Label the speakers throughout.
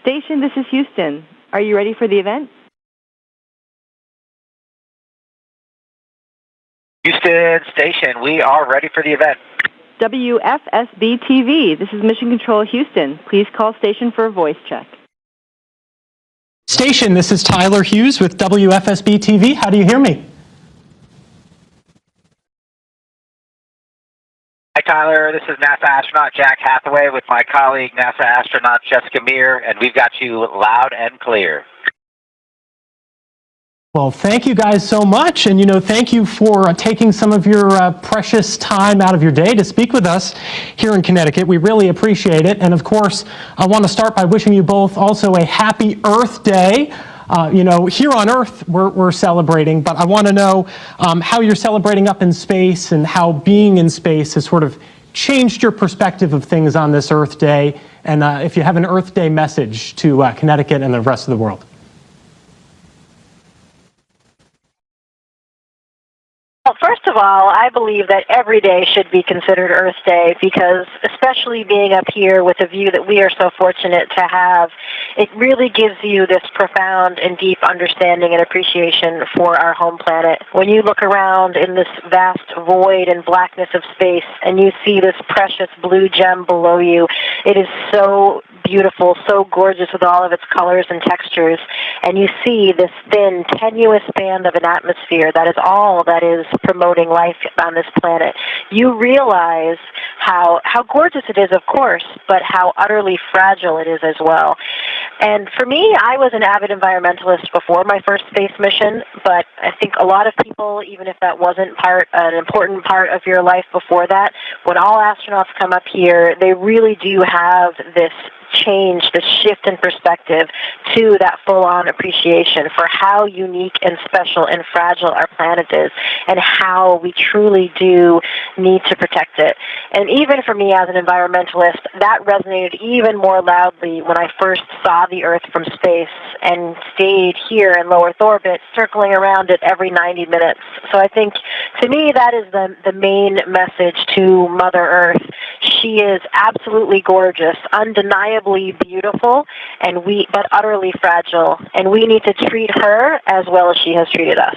Speaker 1: Station, this is Houston. Are you ready for the event?
Speaker 2: Houston Station, we are ready for the event.
Speaker 1: WFSB TV, this is Mission Control Houston. Please call station for a voice check.
Speaker 3: Station, this is Tyler Hughes with WFSB TV. How do you hear me?
Speaker 2: Hi, Tyler. This is NASA astronaut Jack Hathaway with my colleague, NASA astronaut Jessica Meir, and we've got you loud and clear.
Speaker 3: Well, thank you guys so much, and thank you for taking some of your precious time out of your day to speak with us here in Connecticut. We really appreciate it, and of course, I want to start by wishing you both also a happy Earth Day. Here on Earth, we're celebrating, but I want to know how you're celebrating up in space and how being in space has sort of changed your perspective of things on this Earth Day, and if you have an Earth Day message to Connecticut and the rest of the world.
Speaker 4: Well, first of all, I believe that every day should be considered Earth Day because, especially being up here with a view that we are so fortunate to have, it really gives you this profound and deep understanding and appreciation for our home planet. When you look around in this vast void and blackness of space and you see this precious blue gem below you, it is so beautiful, so gorgeous with all of its colors and textures, and you see this thin, tenuous band of an atmosphere that is all that is promoting life on this planet. You realize how gorgeous it is, of course, but how utterly fragile it is as well. And for me, I was an avid environmentalist before my first space mission, but I think a lot of people, even if that wasn't an important part of your life before that, when all astronauts come up here, they really do have this change, this shift in perspective to that full-on appreciation for how unique and special and fragile our planet is and how we truly do need to protect it. And even for me as an environmentalist, that resonated even more loudly when I first saw the Earth from space and stayed here in low Earth orbit, circling around it every 90 minutes. So I think, to me, that is the main message to Mother Earth. She is absolutely gorgeous, undeniably beautiful, but utterly fragile, and we need to treat her as well as she has treated us.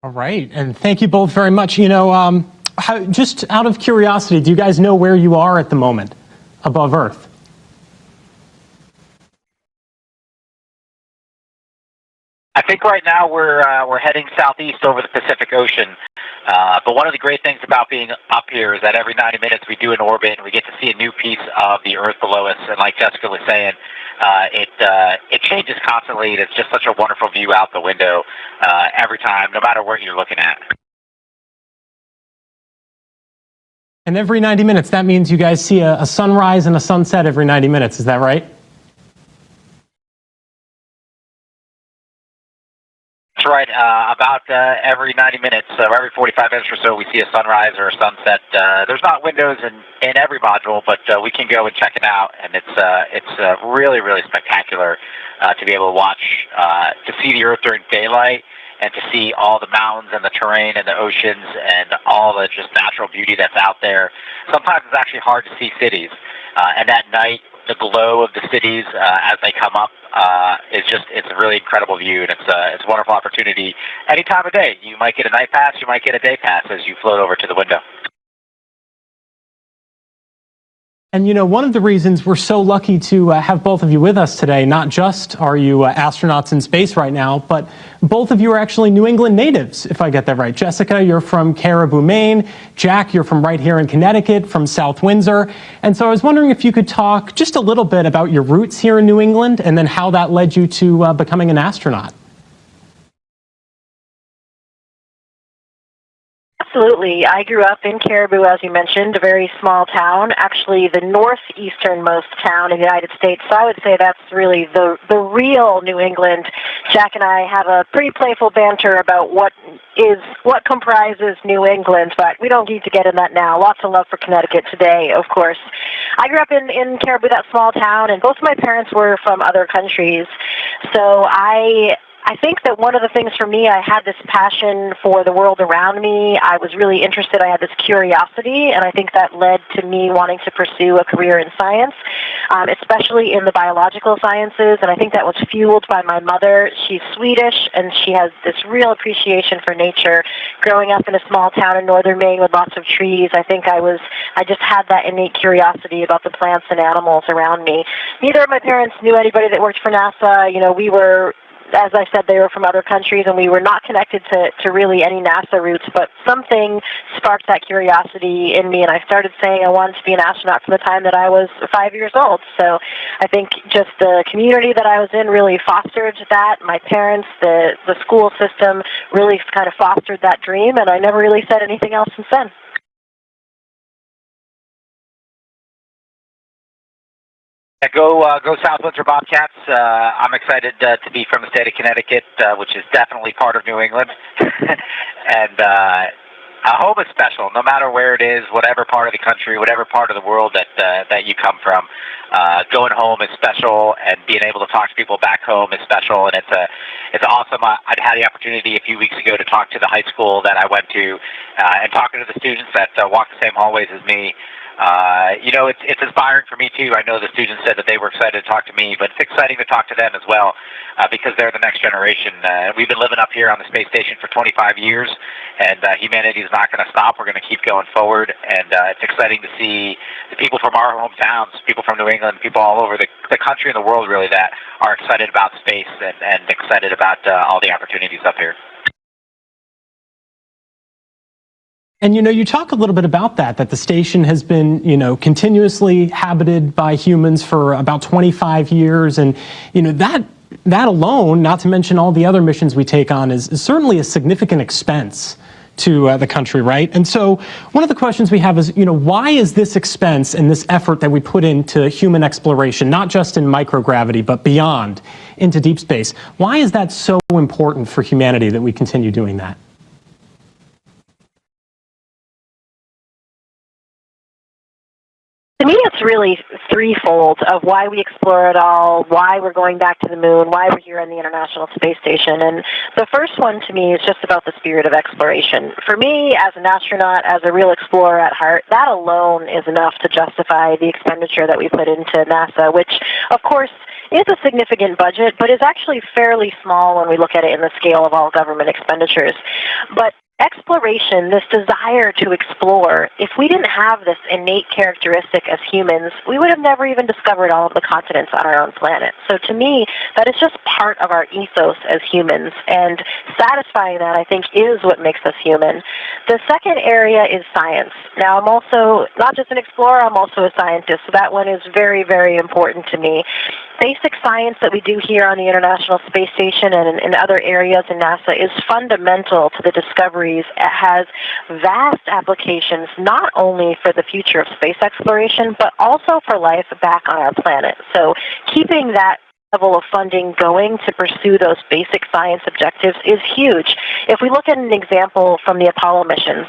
Speaker 3: All right, and thank you both very much. Just out of curiosity, do you guys know where you are at the moment above Earth?
Speaker 2: I think right now we're heading southeast over the Pacific Ocean. But one of the great things about being up here is that every 90 minutes we do an orbit and we get to see a new piece of the Earth below us. And like Jessica was saying, it changes constantly. It's just such a wonderful view out the window every time, no matter what you're looking at.
Speaker 3: And every 90 minutes, that means you guys see a sunrise and a sunset every 90 minutes. Is that right?
Speaker 2: That's right. About every 90 minutes, or every 45 minutes or so, we see a sunrise or a sunset. There's not windows in every module, but we can go and check it out, and it's really, really spectacular to be able to watch, to see the Earth during daylight, and to see all the mountains and the terrain and the oceans and all the just natural beauty that's out there. Sometimes it's actually hard to see cities, and at night, the glow of the cities as they come up it's a really incredible view, and it's a wonderful opportunity any time of day. You might get a night pass, you might get a day pass as you float over to the window.
Speaker 3: And one of the reasons we're so lucky to have both of you with us today, not just are you astronauts in space right now, but both of you are actually New England natives, if I get that right. Jessica, you're from Caribou, Maine. Jack, you're from right here in Connecticut, from South Windsor. And so I was wondering if you could talk just a little bit about your roots here in New England and then how that led you to becoming an astronaut.
Speaker 4: Absolutely. I grew up in Caribou, as you mentioned, a very small town, actually the northeasternmost town in the United States. So I would say that's really the real New England. Jack and I have a pretty playful banter about what comprises New England, but we don't need to get in that now. Lots of love for Connecticut today, of course. I grew up in Caribou, that small town, and both of my parents were from other countries. So I I think that one of the things for me, I had this passion for the world around me. I was really interested. I had this curiosity, and I think that led to me wanting to pursue a career in science, especially in the biological sciences. And I think that was fueled by my mother. She's Swedish, and she has this real appreciation for nature. Growing up in a small town in northern Maine with lots of trees, I think I just had that innate curiosity about the plants and animals around me. Neither of my parents knew anybody that worked for NASA. We were, as I said, they were from other countries, and we were not connected to really any NASA roots, but something sparked that curiosity in me, and I started saying I wanted to be an astronaut from the time that I was 5 years old. So I think just the community that I was in really fostered that. My parents, the school system really kind of fostered that dream, and I never really said anything else since then.
Speaker 2: Go South Windsor Bobcats. I'm excited to be from the state of Connecticut, which is definitely part of New England. And home is special, no matter where it is, whatever part of the country, whatever part of the world that you come from. Going home is special, and being able to talk to people back home is special, and it's awesome. I'd had the opportunity a few weeks ago to talk to the high school that I went to, and talking to the students that walk the same hallways as me. It's inspiring for me too. I know the students said that they were excited to talk to me, but it's exciting to talk to them as well, because they're the next generation. We've been living up here on the space station for 25 years, and humanity is not going to stop. We're going to keep going forward, and it's exciting to see the people from our hometowns, people from New England, people all over the country and the world really that are excited about space and excited about all the opportunities up here.
Speaker 3: And, you talk a little bit about that the station has been, continuously habited by humans for about 25 years. And, that alone, not to mention all the other missions we take on, is certainly a significant expense to the country, right? And so one of the questions we have is, why is this expense and this effort that we put into human exploration, not just in microgravity, but beyond into deep space, why is that so important for humanity that we continue doing that?
Speaker 4: To me, it's really threefold of why we explore it all, why we're going back to the moon, why we're here on the International Space Station. And the first one to me is just about the spirit of exploration. For me, as an astronaut, as a real explorer at heart, that alone is enough to justify the expenditure that we put into NASA, which, of course, is a significant budget, but is actually fairly small when we look at it in the scale of all government expenditures. But exploration, this desire to explore, if we didn't have this innate characteristic as humans, we would have never even discovered all of the continents on our own planet. So to me, that is just part of our ethos as humans, and satisfying that, I think, is what makes us human. The second area is science. Now, I'm also not just an explorer, I'm also a scientist, so that one is very, very important to me. Basic science that we do here on the International Space Station and in other areas in NASA is fundamental to the discoveries. It has vast applications not only for the future of space exploration, but also for life back on our planet. So keeping that level of funding going to pursue those basic science objectives is huge. If we look at an example from the Apollo missions,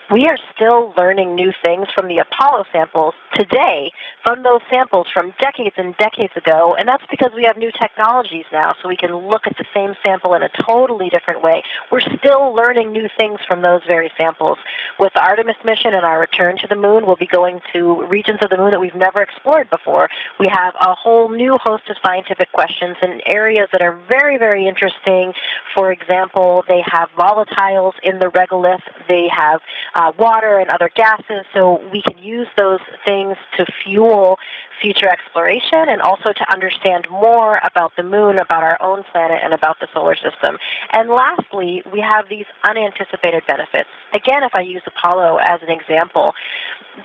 Speaker 4: we are still learning new things from the Apollo samples today, from those samples from decades and decades ago, and that's because we have new technologies now, so we can look at the same sample in a totally different way. We're still learning new things from those very samples. With the Artemis mission and our return to the moon, we'll be going to regions of the moon that we've never explored before. We have a whole new host of scientific questions in areas that are very, very interesting. For example, they have volatiles in the regolith. They have water and other gases, so we can use those things to fuel future exploration and also to understand more about the moon, about our own planet, and about the solar system. And lastly, we have these unanticipated benefits. Again, if I use Apollo as an example,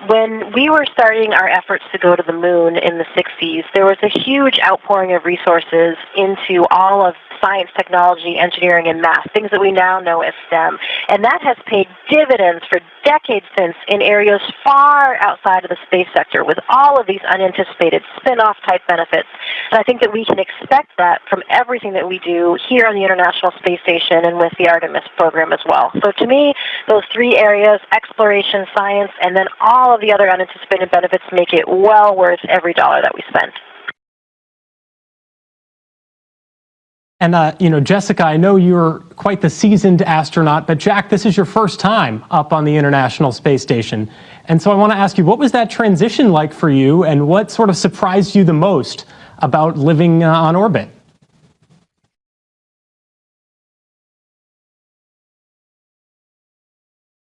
Speaker 4: when we were starting our efforts to go to the moon in the 60s, there was a huge outpouring of resources into all of science, technology, engineering, and math, things that we now know as STEM. And that has paid dividends for decades since in areas far outside of the space sector with all of these unanticipated spin-off type benefits. And I think that we can expect that from everything that we do here on the International Space Station and with the Artemis program as well. So to me, those three areas, exploration, science, and then all of the other unanticipated benefits make it well worth every dollar that we spend.
Speaker 3: And, Jessica, I know you're quite the seasoned astronaut, but Jack, this is your first time up on the International Space Station. And so I want to ask you, what was that transition like for you, and what sort of surprised you the most about living on orbit?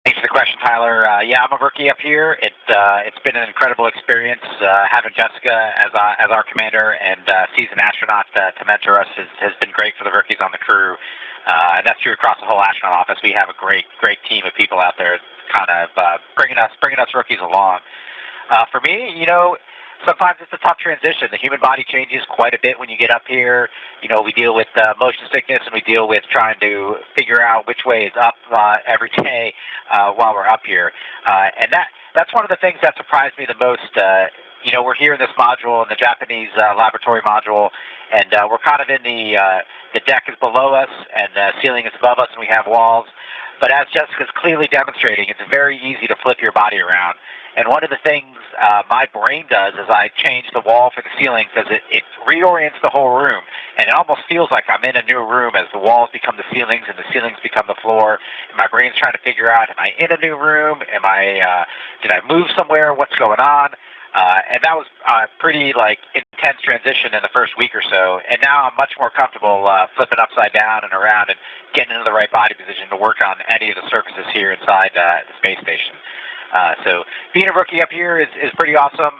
Speaker 2: Thanks for the question, Tyler. Yeah, I'm a rookie up here. It's been an incredible experience. Having Jessica as our commander and seasoned astronaut to mentor us has been great for the rookies on the crew. And that's true across the whole astronaut office. We have a great team of people out there, kind of bringing us rookies along. For me, sometimes it's a tough transition. The human body changes quite a bit when you get up here. We deal with motion sickness, and we deal with trying to figure out which way is up every day while we're up here. And that's one of the things that surprised me the most. We're here in this module, in the Japanese laboratory module, and we're kind of in the deck is below us, and the ceiling is above us, and we have walls. But as Jessica's clearly demonstrating, it's very easy to flip your body around. And one of the things my brain does is I change the wall for the ceiling because it reorients the whole room. And it almost feels like I'm in a new room as the walls become the ceilings and the ceilings become the floor. And my brain's trying to figure out, am I in a new room? Did I move somewhere? What's going on? And that was a pretty intense transition in the first week or so. And now I'm much more comfortable flipping upside down and around and getting into the right body position to work on any of the surfaces here inside the space station. So being a rookie up here is pretty awesome.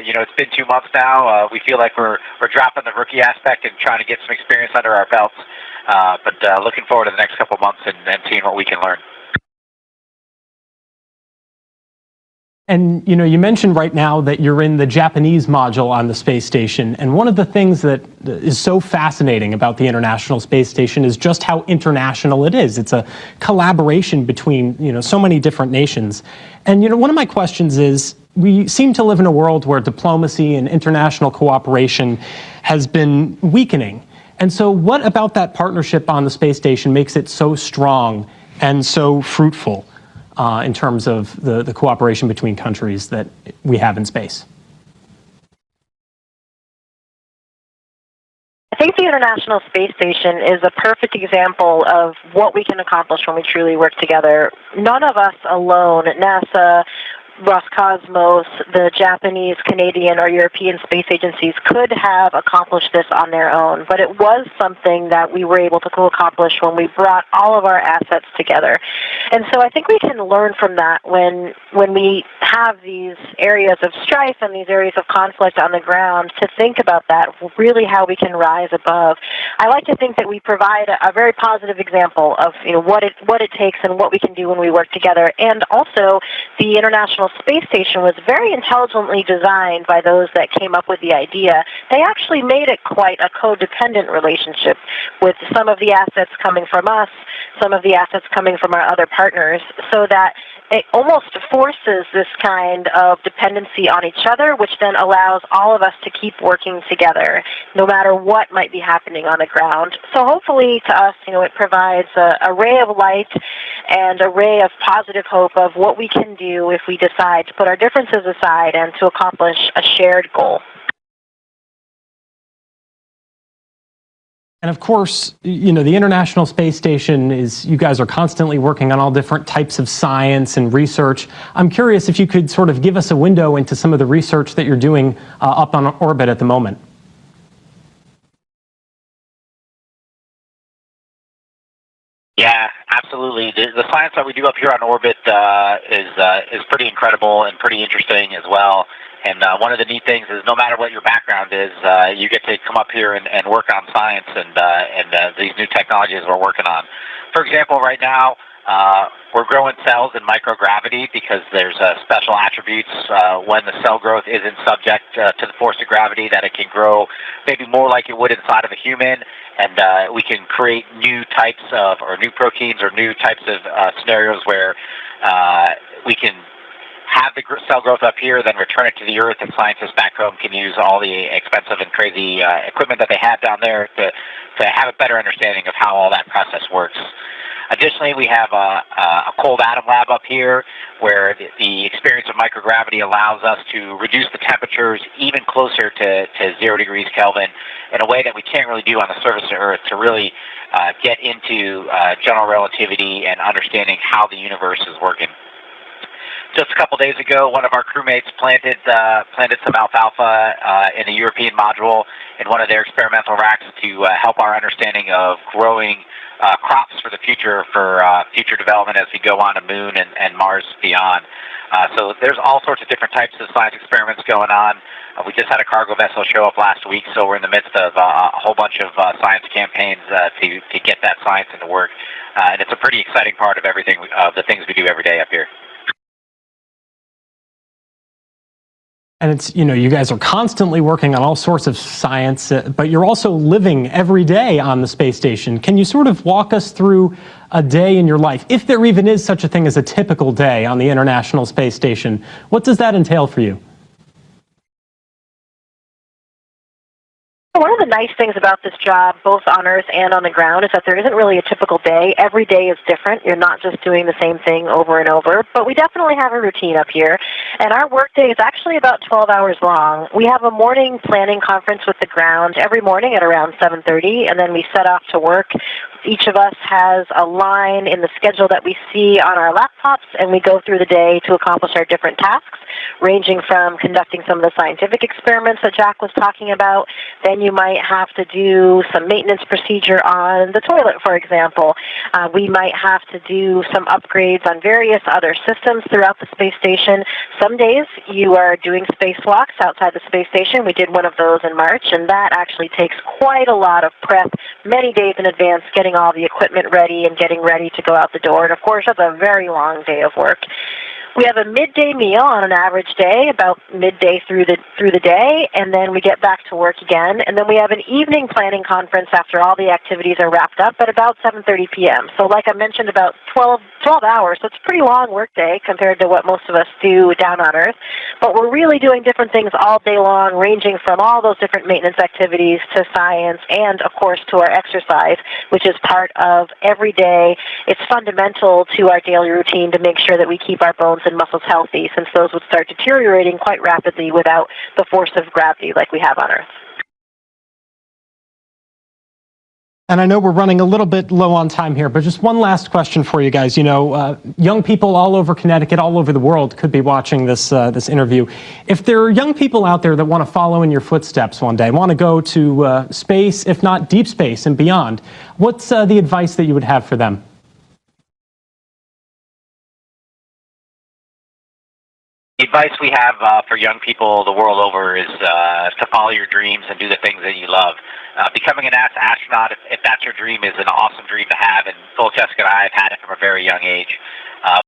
Speaker 2: It's been 2 months now. We feel like we're dropping the rookie aspect and trying to get some experience under our belts. But looking forward to the next couple months and seeing what we can learn.
Speaker 3: And, you mentioned right now that you're in the Japanese module on the space station. And one of the things that is so fascinating about the International Space Station is just how international it is. It's a collaboration between, so many different nations. And, one of my questions is, we seem to live in a world where diplomacy and international cooperation has been weakening. And so what about that partnership on the space station makes it so strong and so fruitful? In terms of the cooperation between countries that we have in space?
Speaker 4: I think the International Space Station is a perfect example of what we can accomplish when we truly work together. None of us alone, NASA, Roscosmos, the Japanese, Canadian, or European space agencies could have accomplished this on their own, but it was something that we were able to accomplish when we brought all of our assets together. And so I think we can learn from that when we have these areas of strife and these areas of conflict on the ground, to think about that, really how we can rise above. I like to think that we provide a very positive example of what it takes and what we can do when we work together. And also, the International Space Station was very intelligently designed by those that came up with the idea. They actually made it quite a codependent relationship, with some of the assets coming from us, some of the assets coming from our other partners, so that it almost forces this kind of dependency on each other, which then allows all of us to keep working together, no matter what might be happening on the ground. So hopefully to us, it provides a ray of light and a ray of positive hope of what we can do if we decide to put our differences aside and to accomplish a shared goal.
Speaker 3: And of course, the International Space Station you guys are constantly working on all different types of science and research. I'm curious if you could sort of give us a window into some of the research that you're doing up on orbit at the moment.
Speaker 2: Yeah, absolutely. The science that we do up here on orbit is pretty incredible and pretty interesting as well. And one of the neat things is, no matter what your background is, you get to come up here and work on science and these new technologies we're working on. For example, right now, we're growing cells in microgravity because there's special attributes when the cell growth isn't subject to the force of gravity, that it can grow maybe more like it would inside of a human, and we can create new types of, or new proteins or new types of scenarios where we can have the cell growth up here, then return it to the Earth, and scientists back home can use all the expensive and crazy equipment that they have down there to have a better understanding of how all that process works. Additionally, we have a cold atom lab up here where the experience of microgravity allows us to reduce the temperatures even closer to 0 degrees Kelvin in a way that we can't really do on the surface of Earth to really get into general relativity and understanding how the universe is working. Just a couple days ago, one of our crewmates planted some alfalfa in the European module in one of their experimental racks to help our understanding of growing crops for the future, for future development as we go on to Moon and Mars beyond. So there's all sorts of different types of science experiments going on. We just had a cargo vessel show up last week, so we're in the midst of a whole bunch of science campaigns to get that science into work. And it's a pretty exciting part of everything, the things we do every day up here.
Speaker 3: And it's, you guys are constantly working on all sorts of science, but you're also living every day on the space station. Can you sort of walk us through a day in your life, if there even is such a thing as a typical day on the International Space Station? What does that entail for you?
Speaker 4: One of the nice things about this job, both on Earth and on the ground, is that there isn't really a typical day. Every day is different. You're not just doing the same thing over and over, but we definitely have a routine up here. And our workday is actually about 12 hours long. We have a morning planning conference with the ground every morning at around 7:30, and then we set off to work. Each of us has a line in the schedule that we see on our laptops, and we go through the day to accomplish our different tasks, ranging from conducting some of the scientific experiments that Jack was talking about. Then you might have to do some maintenance procedure on the toilet, for example. We might have to do some upgrades on various other systems throughout the space station. Some days you are doing spacewalks outside the space station. We did one of those in March, and that actually takes quite a lot of prep, many days in advance, getting all the equipment ready and getting ready to go out the door. And of course, that's a very long day of work. We have a midday meal on an average day, about midday through the day, and then we get back to work again. And then we have an evening planning conference after all the activities are wrapped up at about 7:30 p.m. So like I mentioned, about 12 hours. So it's a pretty long work day compared to what most of us do down on Earth. But we're really doing different things all day long, ranging from all those different maintenance activities to science and, of course, to our exercise, which is part of every day. It's fundamental to our daily routine to make sure that we keep our bones and muscles healthy, since those would start deteriorating quite rapidly without the force of gravity like we have on Earth.
Speaker 3: And I know we're running a little bit low on time here, but just one last question for you guys. Young people all over Connecticut, all over the world could be watching this interview. If there are young people out there that want to follow in your footsteps one day, want to go to space, if not deep space and beyond, what's the advice that you would have for them?
Speaker 2: The advice we have for young people the world over is to follow your dreams and do the things that you love. Becoming an astronaut, if that's your dream, is an awesome dream to have, and both Jessica and I have had it from a very young age.